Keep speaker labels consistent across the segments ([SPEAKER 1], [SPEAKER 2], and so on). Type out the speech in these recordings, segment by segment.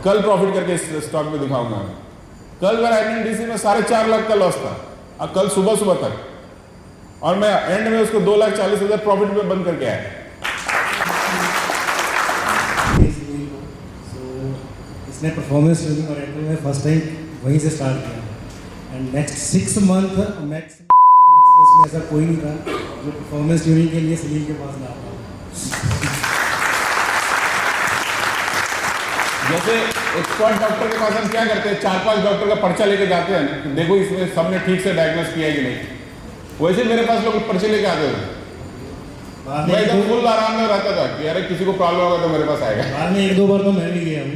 [SPEAKER 1] कल प्रॉफिट करके इस स्टॉक में दिखाऊंगा मैं। कल मेरा एनएनडीसी में 4.5 लाख का लॉस था, और कल सुबह तक, और मैं एंड में उसको 2,40,000 प्रॉफिट में बंद करके आया।
[SPEAKER 2] इसने परफॉर्मेंस ट्रेडिंग और एंट्री में फर्स्ट टाइम वहीं से स्टार्ट किया, एंड नेक्स्ट 6 मंथ मैक्स में ऐसा कोई नहीं था जो परफॉर्मेंस ट्रेडिंग के लिए सलील के पास ना आता।
[SPEAKER 1] जैसे एक्सपर्ट डॉक्टर के पास हम क्या करते हैं, 4-5 डॉक्टर का पर्चा लेके जाते हैं, देखो इसमें सबने ठीक से डायग्नोस किया है कि नहीं, वैसे मेरे पास लोग पर्चे लेके आते थे। मैं एकदम फुल आराम में रहता था कि अरे किसी को प्रॉब्लम होगा तो मेरे पास आएगा।
[SPEAKER 2] बाद में 1-2 बार तो मैं भी गया हूँ।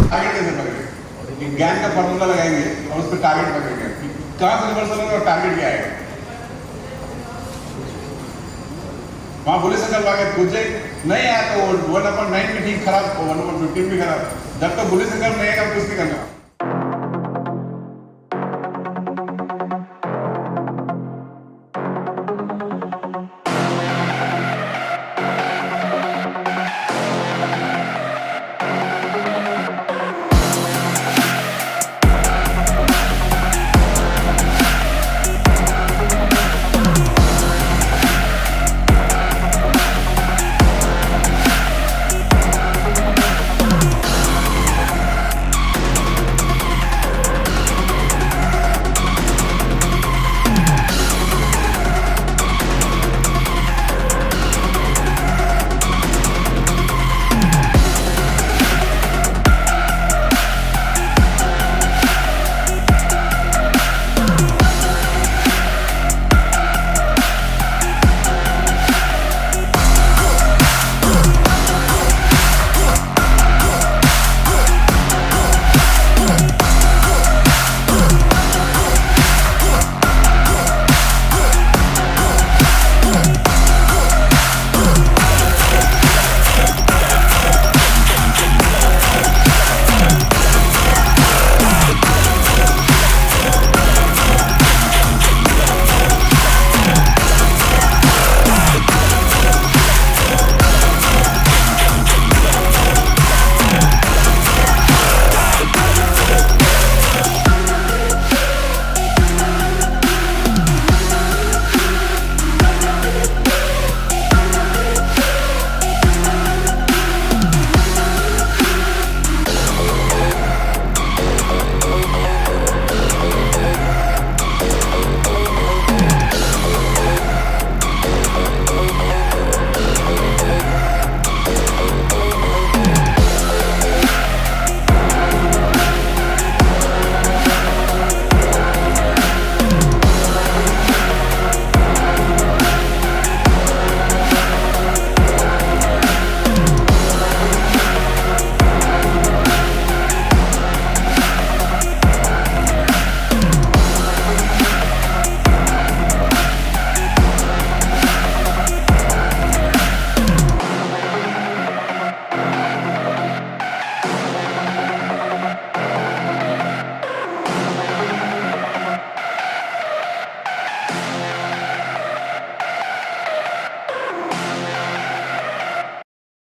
[SPEAKER 3] टारगेट कैसे पकड़ेंगे? ज्ञान का फॉर्मूला लगाएंगे और उस पर टारगेट पकड़ेंगे, कहाँ से रिवर्सल होगा और टारगेट क्या आएगा। वहाँ बोले से कल आगे पूछे नहीं आया तो 1/9 भी ठीक खराब, 1/15 भी खराब, जब तक बोले से कल नहीं आएगा कुछ नहीं करना।